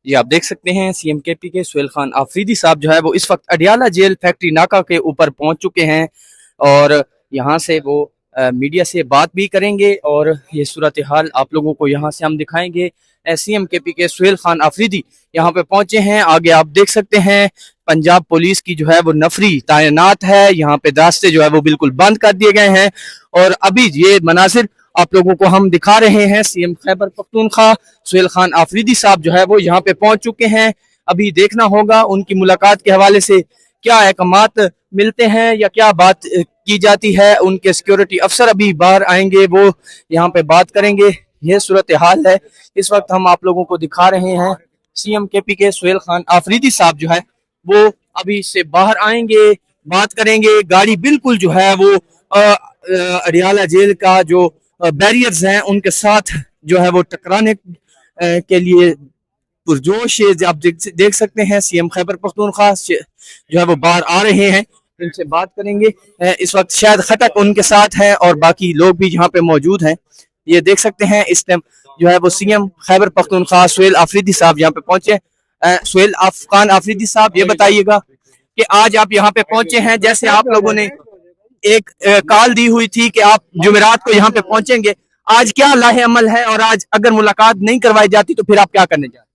जी आप देख सकते हैं सीएमकेपी के सुहेल खान आफरीदी साहब जो है वो इस वक्त अडियाला जेल फैक्ट्री नाका के ऊपर पहुंच चुके हैं और यहाँ से वो मीडिया से बात भी करेंगे और ये सूरत हाल आप लोगों को यहाँ से हम दिखाएंगे। सीएमकेपी के सुहेल खान आफरीदी यहाँ पे पहुंचे हैं। आगे आप देख सकते हैं पंजाब पुलिस की जो है वो नफरी तैनात है। यहाँ पे रास्ते जो है वो बिल्कुल बंद कर दिए गए हैं और अभी ये मनासिर आप लोगों को हम दिखा रहे हैं। सीएम खैबर पख्तूनख्वा सुहेल खान आफरीदी साहब जो है वो यहाँ पे पहुंच चुके हैं। अभी देखना होगा उनकी मुलाकात के हवाले से क्या अहकामात मिलते हैं या क्या बात की जाती है। उनके सिक्योरिटी अफसर अभी बाहर आएंगे, वो यहाँ पे बात करेंगे। यह सूरत हाल है इस वक्त हम आप लोगों को दिखा रहे हैं। सीएम केपी के सुहेल खान आफरीदी साहब जो है वो अभी से बाहर आएंगे, बात करेंगे। गाड़ी बिल्कुल जो है वो अडियाला जेल का जो बैरियर्स हैं उनके साथ जो है वो टकराने के लिए पुरजोश आप देख सकते हैं। सीएम खैबर पख्तूनख्वा जो है वो बाहर आ रहे हैं, इनसे बात करेंगे। इस वक्त शायद खटक उनके साथ है और बाकी लोग भी यहाँ पे मौजूद हैं। ये देख सकते हैं इस टाइम जो है वो सीएम खैबर पख्तूनख्वा सुहेल आफरीदी साहब यहाँ पे पहुंचे। सुहेल खान आफरीदी साहब ये बताइएगा कि आज आप यहाँ पे पहुंचे हैं, जैसे आप लोगों ने एक कॉल दी हुई थी कि आप जुमेरात को यहाँ पे पहुंचेंगे, आज क्या लाहे अमल है और आज अगर मुलाकात नहीं करवाई जाती तो फिर आप क्या करने जा रहे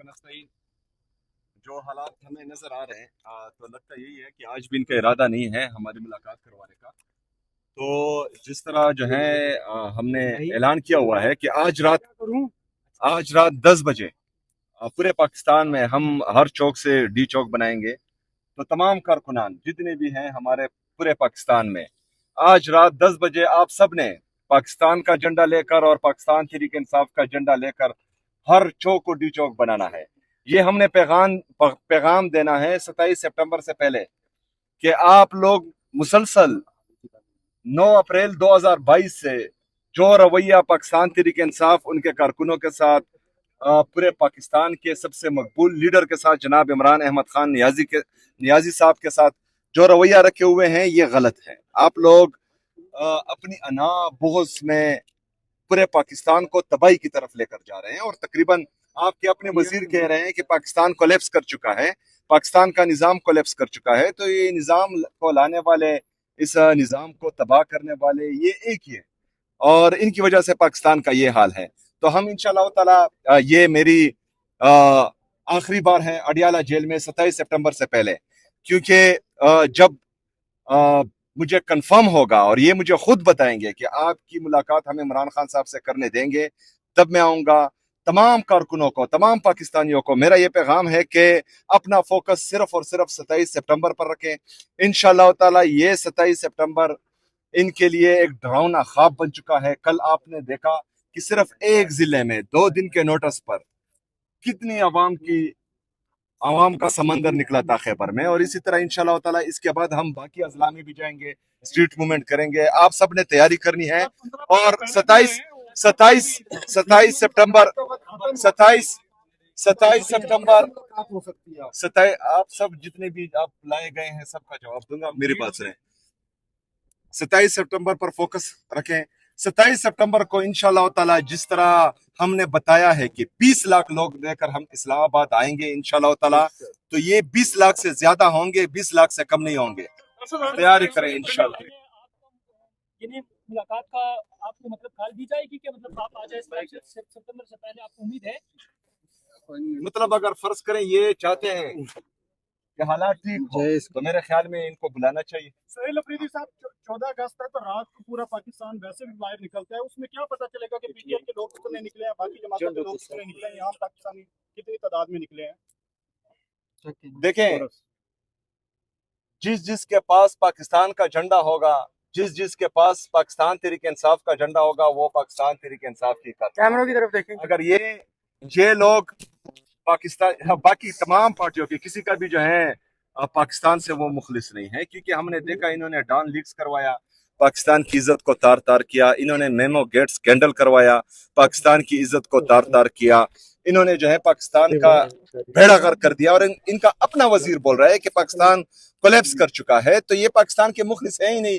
हैं? जो हालात हमें नजर आ रहे हैं तो लगता यही है कि आज भी इनका इरादा नहीं है हमारी मुलाकात करवाने का। तो जिस तरह जो है हमने ऐलान किया हुआ है कि आज रात 10 बजे पूरे पाकिस्तान में हम हर चौक से डी चौक बनाएंगे। तो तमाम कारकुनान जितने भी हैं हमारे पूरे पाकिस्तान में आज रात 10 बजे आप सब ने पाकिस्तान का झंडा लेकर और पाकिस्तान तहरीक इंसाफ का झंडा लेकर हर चौक को डी चौक बनाना है। ये हमने पैगाम देना है 27 सितंबर से पहले कि आप लोग मुसलसल 9 अप्रैल 2022 से जो रवैया पाकिस्तान तहरीक इंसाफ उनके कारकुनों के साथ पूरे पाकिस्तान के सबसे मकबूल लीडर के साथ जनाब इमरान अहमद खान नियाजी साहब के साथ जो रवैया रखे हुए हैं ये गलत है। आप लोग अपनी अना बुग़्ज़ में पूरे पाकिस्तान को तबाही की तरफ लेकर जा रहे हैं और तकरीबन आपके अपने वजीर कह रहे हैं कि पाकिस्तान कोलैप्स कर चुका है, पाकिस्तान का निज़ाम कोलैप्स कर चुका है। तो ये निज़ाम को लाने वाले, इस निज़ाम को तबाह करने वाले ये एक ही है और इनकी वजह से पाकिस्तान का ये हाल है। तो हम इंशाअल्लाह ताला ये मेरी आखिरी बार है अडियाला जेल में 27 सितंबर से पहले, क्योंकि जब मुझे कंफर्म होगा और ये मुझे खुद बताएंगे कि आपकी मुलाकात हम इमरान खान साहब से करने देंगे, तब मैं आऊँगा। तमाम कारकुनों को, तमाम पाकिस्तानियों को मेरा ये पैगाम है कि अपना फोकस सिर्फ और सिर्फ 27 सितंबर पर रखें। इंशाअल्लाह ताला ये 27 सितंबर इनके लिए एक डरावना ख्वाब बन चुका है। कल आपने देखा कि सिर्फ एक जिले में 2 दिन के नोटिस पर कितनी आवाम का समंदर निकला था खैबर में। और इसी तरह इंशाअल्लाह ताला इसके बाद हम बाकी अजला में भी जाएंगे, स्ट्रीट मूवमेंट करेंगे। आप सब ने तैयारी करनी है और 27 सितंबर आप सब जितने भी आप लाए गए हैं सबका जवाब दूंगा, मेरी बात सुने। 27 सितंबर पर फोकस रखें। 27 सितंबर को इंशाअल्लाह ताला जिस तरह हमने बताया है कि 20 लाख लोग लेकर हम इस्लामाबाद आएंगे इंशाअल्लाह ताला, तो ये 20 लाख से ज्यादा होंगे, 20 लाख से कम नहीं होंगे। तैयारी करें इंशाअल्लाह। मुलाकात का आपको मतलब कॉल दी जाएगी कि मतलब आप आ जाए सितंबर से पहले, आपको उम्मीद है? मतलब अगर फर्ज करें ये चाहते हैं कि हालात ठीक हो तो मेरे ख्याल में इनको बुलाना चाहिए। सुहेल आफरीदी साहब, 14 अगस्त है तो रात को पूरा पाकिस्तान वैसे भी बाहर निकलता है, उसमें क्या पता चलेगा कि पीटीआई के लोग कितने निकले हैं, बाकी जमातों के लोग कितने निकले हैं, आम पाकिस्तानी कितनी तादाद में निकले हैं? देखें, जिसके पास पाकिस्तान का झंडा होगा, जिसके पास पाकिस्तान तहरीक इंसाफ का झंडा होगा, वो पाकिस्तान तहरीक इंसाफ की कैमरों की तरफ देखें। अगर ये लोग पाकिस्तान, बाकी तमाम पार्टियों के किसी का भी जो है पाकिस्तान से वो मुखलिस नहीं है, क्योंकि हमने देखा इन्होंने डॉन लीक्स करवाया, पाकिस्तान की इज्जत को तार तार किया। इन्होंने मेमो गेट स्कैंडल करवाया, पाकिस्तान की इज्जत को तार तार किया। इन्होंने जो है पाकिस्तान का बेड़ा गर्क कर दिया और इनका अपना वजीर बोल रहा है कि पाकिस्तान कोलैप्स कर चुका है। तो ये पाकिस्तान के मुखलिस हैं ही नहीं,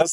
10